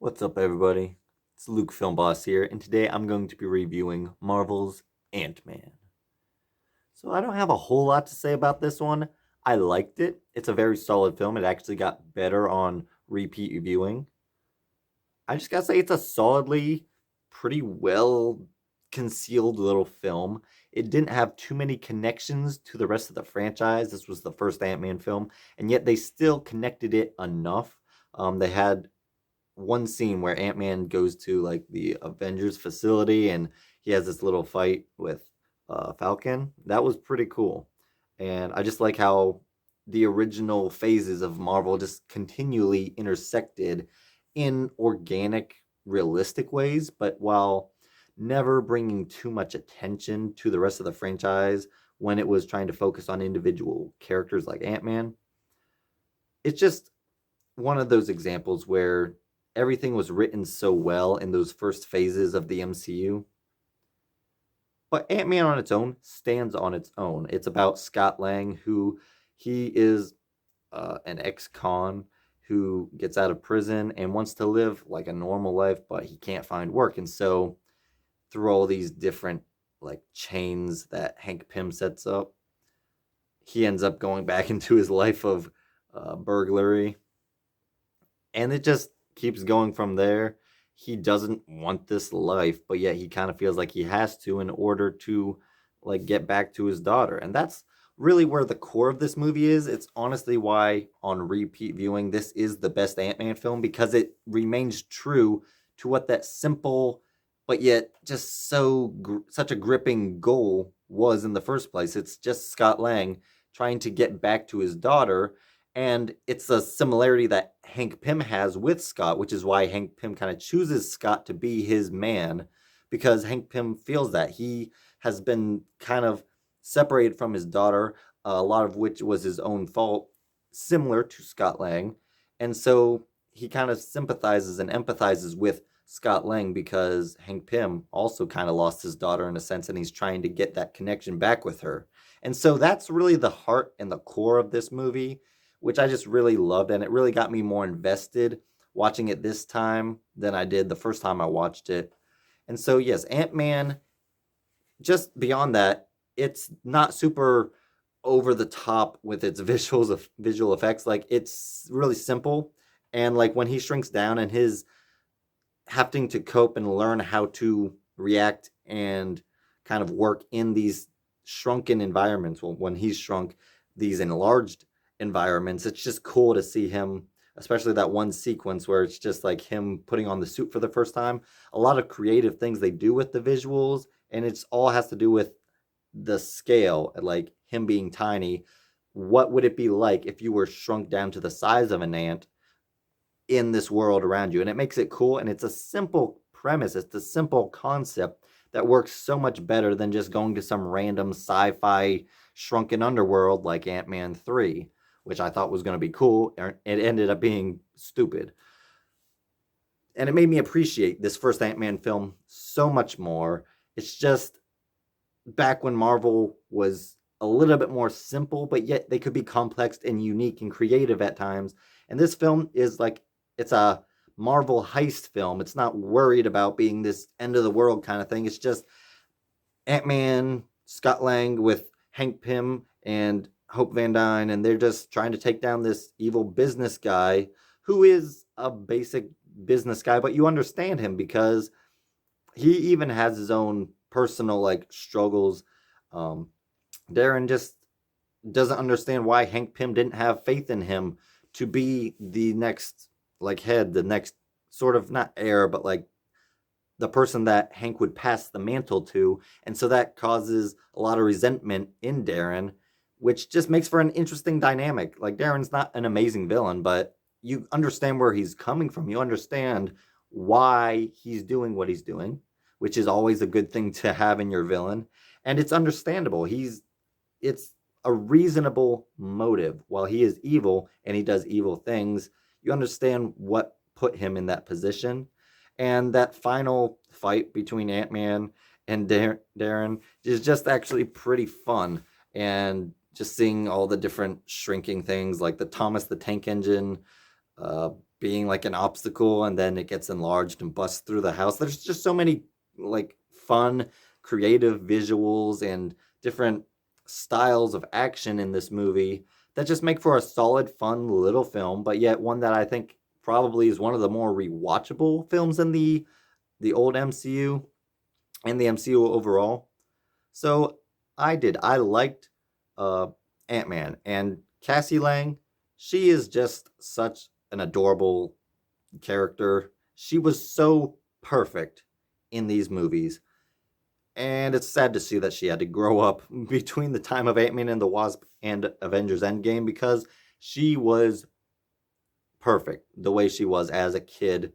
What's up, everybody? It's Luke Film Boss here, and today I'm going to be reviewing Marvel's Ant-Man. So I don't have a whole lot to say about this one. I liked it. It's a very solid film. It actually got better on repeat viewing. I just gotta say it's a solidly pretty well concealed little film. It didn't have too many connections to the rest of the franchise. This was the first Ant-Man film, and yet they still connected it enough. They had one scene where Ant-Man goes to like the Avengers facility and he has this little fight with Falcon. That was pretty cool. And I just like how the original phases of Marvel just continually intersected in organic, realistic ways, but while never bringing too much attention to the rest of the franchise when it was trying to focus on individual characters like Ant-Man. It's just one of those examples where everything was written so well in those first phases of the MCU. But Ant-Man on its own stands on its own. It's about Scott Lang, who he is an ex-con who gets out of prison and wants to live like a normal life, but he can't find work. And so through all these different like chains that Hank Pym sets up, he ends up going back into his life of burglary, and it just keeps going from there. He doesn't want this life, but yet he kind of feels like he has to in order to like get back to his daughter. And that's really where the core of this movie is. It's honestly why on repeat viewing this is the best Ant-Man film, because it remains true to what that simple but yet just such a gripping goal was in the first place. It's just Scott Lang trying to get back to his daughter, and it's a similarity that Hank Pym has with Scott, which is why Hank Pym kind of chooses Scott to be his man, because Hank Pym feels that he has been kind of separated from his daughter, a lot of which was his own fault, similar to Scott Lang. And so he kind of sympathizes and empathizes with Scott Lang because Hank Pym also kind of lost his daughter in a sense, and he's trying to get that connection back with her. And so that's really the heart and the core of this movie, which I just really loved. And it really got me more invested watching it this time than I did the first time I watched it. And so, yes, Ant-Man, just beyond that, it's not super over the top with its visual effects. Like, it's really simple. And like when he shrinks down and his having to cope and learn how to react and kind of work in these shrunken environments. Well, when he's shrunk, these enlarged environments, it's just cool to see him, especially that one sequence where it's just like him putting on the suit for the first time. A lot of creative things they do with the visuals, and it's all has to do with the scale, like him being tiny. What would it be like if you were shrunk down to the size of an ant in this world around you? And it makes it cool, and it's a simple premise, it's a simple concept that works so much better than just going to some random sci-fi shrunken underworld like Ant-Man 3, which I thought was going to be cool. It ended up being stupid. And it made me appreciate this first Ant-Man film so much more. It's just back when Marvel was a little bit more simple, but yet they could be complex and unique and creative at times. And this film is like, it's a Marvel heist film. It's not worried about being this end of the world kind of thing. It's just Ant-Man, Scott Lang with Hank Pym and Hope Van Dyne, and they're just trying to take down this evil business guy who is a basic business guy, but you understand him because he even has his own personal like struggles. Darren just doesn't understand why Hank Pym didn't have faith in him to be the next like head, the next sort of not heir, but like the person that Hank would pass the mantle to. And so that causes a lot of resentment in Darren, which just makes for an interesting dynamic. Like, Darren's not an amazing villain, but you understand where he's coming from. You understand why he's doing what he's doing, which is always a good thing to have in your villain. And it's understandable. It's a reasonable motive. While he is evil and he does evil things, you understand what put him in that position. And that final fight between Ant-Man and Darren is just actually pretty fun. And just seeing all the different shrinking things like the Thomas the Tank Engine being like an obstacle and then it gets enlarged and busts through the house. There's just so many like fun, creative visuals and different styles of action in this movie that just make for a solid, fun little film, but yet one that I think probably is one of the more rewatchable films in the old MCU and the MCU overall. So I liked Ant-Man, and Cassie Lang, she is just such an adorable character. She was so perfect in these movies. And it's sad to see that she had to grow up between the time of Ant-Man and the Wasp and Avengers Endgame, because she was perfect the way she was as a kid.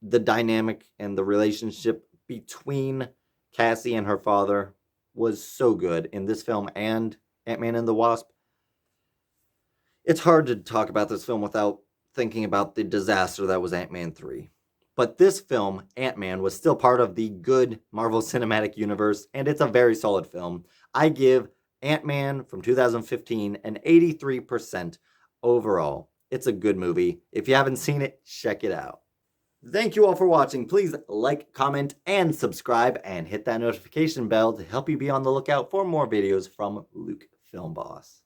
The dynamic and the relationship between Cassie and her father was so good in this film and Ant-Man and the Wasp. It's hard to talk about this film without thinking about the disaster that was Ant-Man 3. But this film, Ant-Man, was still part of the good Marvel Cinematic Universe, and it's a very solid film. I give Ant-Man from 2015 an 83% overall. It's a good movie. If you haven't seen it, check it out. Thank you all for watching. Please like, comment, and subscribe, and hit that notification bell to help you be on the lookout for more videos from Luke Film Boss.